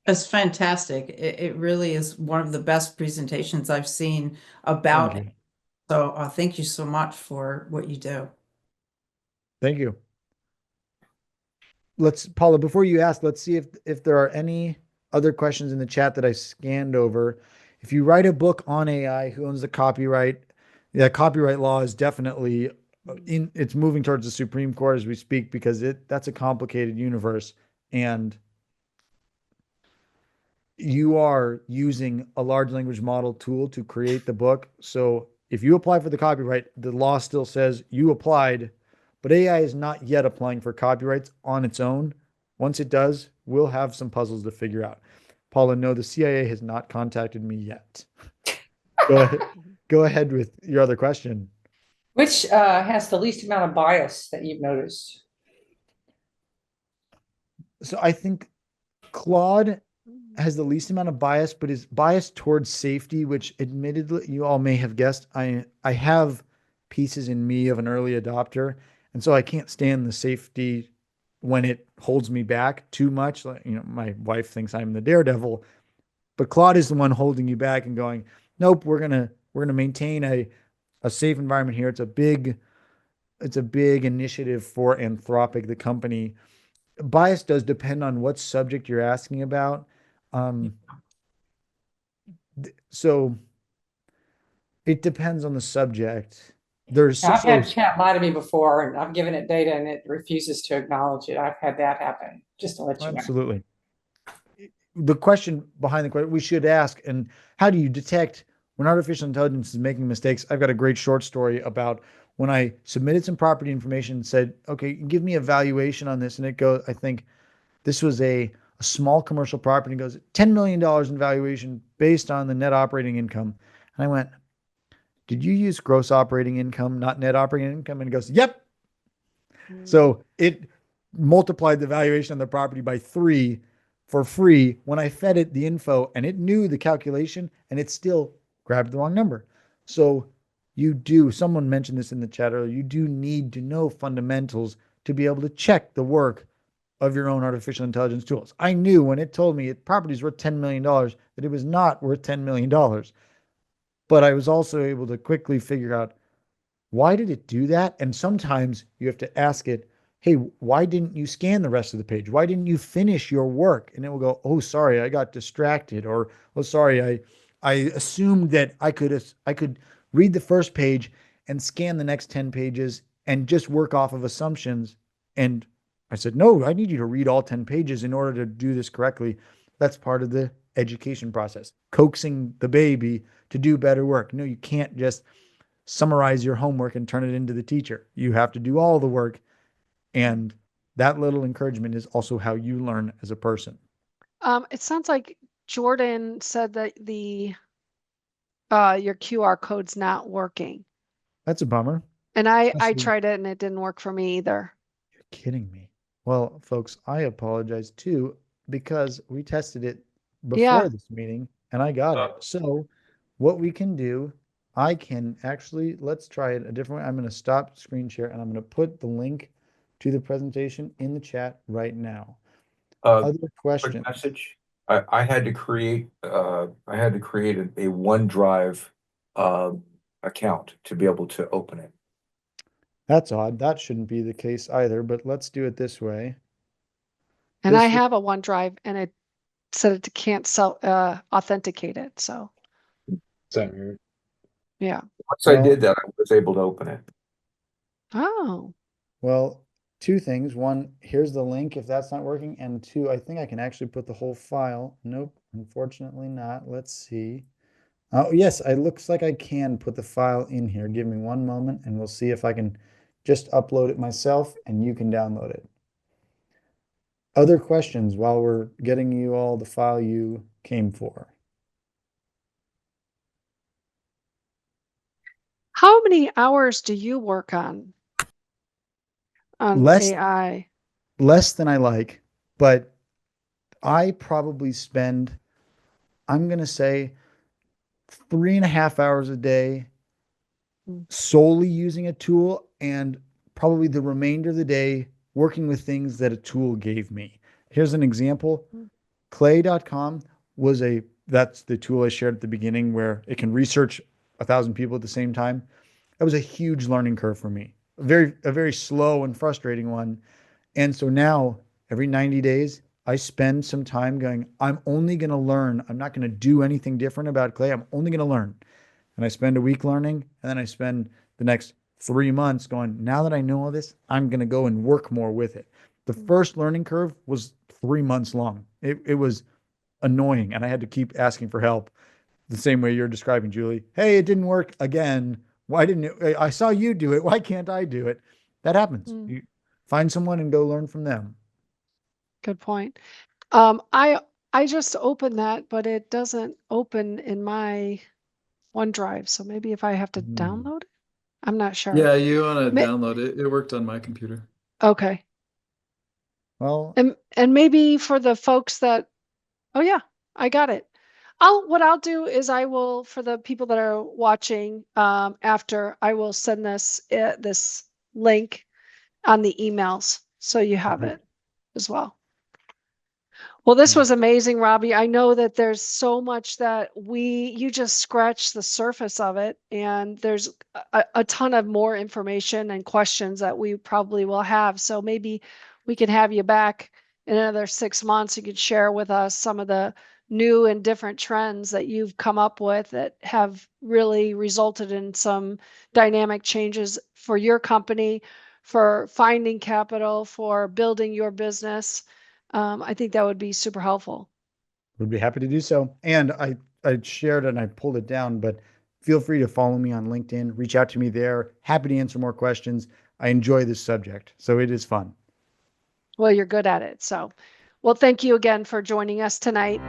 That's fantastic. It really is one of the best presentations I've seen Thank about it. you. So thank you so much for what you do. Thank you. Paula, before you ask, let's see if there are any other questions in the chat that I scanned over. If you write a book on AI, who owns the copyright? Yeah, copyright law is definitely it's moving towards the Supreme Court as we speak because that's a complicated universe, and you are using a large language model tool to create the book. So if you apply for the copyright, the law still says you applied, but AI is not yet applying for copyrights on its own. Once it does, we'll have some puzzles to figure out. Paula, no, the CIA has not contacted me yet. Go ahead with your other question. Which has the least amount of bias that you've noticed? So I think Claude has the least amount of bias, but is biased towards safety, which admittedly you all may have guessed. I have pieces in me of an early adopter, and so I can't stand the safety when it holds me back too much. Like, my wife thinks I'm the daredevil, but Claude is the one holding you back and going, nope, we're gonna maintain a safe environment here. It's a big initiative for Anthropic, the company. Bias does depend on what subject you're asking about. So it depends on the subject. I've had chat lie to me before, and I've given it data and it refuses to acknowledge it. I've had that happen, just to let you know. Absolutely. The question behind the question we should ask, and how do you detect when artificial intelligence is making mistakes? I've got a great short story about when I submitted some property information and said, okay, give me a valuation on this. And it goes, I think this was a small commercial property, and goes $10 million in valuation based on the net operating income. And I went, did you use gross operating income, not net operating income? And it goes, yep. So it multiplied the valuation of the property by 3 for free when I fed it the info, and it knew the calculation, and it still grabbed the wrong number. So someone mentioned this in the chat earlier, you do need to know fundamentals to be able to check the work of your own artificial intelligence tools. I knew when it told me property's worth $10 million that it was not worth $10 million. But I was also able to quickly figure out, why did it do that? And sometimes you have to ask it, hey, why didn't you scan the rest of the page? Why didn't you finish your work? And it will go, oh, sorry, I got distracted. Or, oh, sorry, I assumed that I could read the first page and scan the next 10 pages and just work off of assumptions. And I said, no, I need you to read all 10 pages in order to do this correctly. That's part of the education process, coaxing the baby to do better work. No, you can't just summarize your homework and turn it into the teacher. You have to do all the work. And that little encouragement is also how you learn as a person. It sounds like Jordan said that your QR code's not working. That's a bummer. And I Especially- tried it and it didn't work for me either. You're kidding me. Well, folks, I apologize too because we tested it Yeah. before this meeting and I got it. So what we can do, I can actually, let's try it a different way. I'm going to stop screen share and I'm going to put the link to the presentation in the chat right now. Other Quick questions? message. I had to create a OneDrive account to be able to open it. That's odd. That shouldn't be the case either, but let's do it this way. And I This- have a OneDrive and it said it can't authenticate it. So Same here. yeah. Once I Well- did that, I was able to open it. Oh, Well, two things. One, here's the link if that's not working. And two, I think I can actually put the whole file. Nope, unfortunately not. Let's see. Oh, yes, it looks like I can put the file in here. Give me one moment and we'll see if I can just upload it myself and you can download it. Other questions while we're getting you all the file you came for? how many hours do you work on Less- AI? Less than I like, but I probably spend, I'm going to say, 3.5 hours a day solely using a tool and probably the remainder of the day working with things that a tool gave me. Here's an example. Clay.com that's the tool I shared at the beginning where it can research 1,000 people at the same time. That was a huge learning curve for me. A very slow and frustrating one. And so now every 90 days, I spend some time going, I'm only going to learn. I'm not going to do anything different about Clay. I'm only going to learn. And I spend a week learning, and then I spend the next 3 months going, now that I know all this, I'm going to go and work more with it. The first learning curve was 3 months long. It was annoying, and I had to keep asking for help the same way you're describing, Julie. Hey, it didn't work again. Why didn't it? I saw you do it. Why can't I do it? That happens. You find someone and go learn from them. Good point. I just opened that, but it doesn't open in my OneDrive. So maybe if I have to download it, I'm not sure. Yeah, you want to Ma- download it. It worked on my computer. Okay. Well, And maybe for the folks that, oh yeah, I got it. What I'll do is I will, for the people that are watching, after I will send this link on the emails so you have it as well. Well, this was amazing, Robby. I know that there's so much that you just scratched the surface of it, and there's a ton of more information and questions that we probably will have. So maybe we can have you back in another 6 months. You could share with us some of the new and different trends that you've come up with that have really resulted in some dynamic changes for your company, for finding capital, for building your business. I think that would be super helpful. would be happy to do so. And I shared it and I pulled it down, but feel free to follow me on LinkedIn, reach out to me there. Happy to answer more questions. I enjoy this subject, so it is fun. Well, you're good at it. So, well, thank you again for joining us tonight.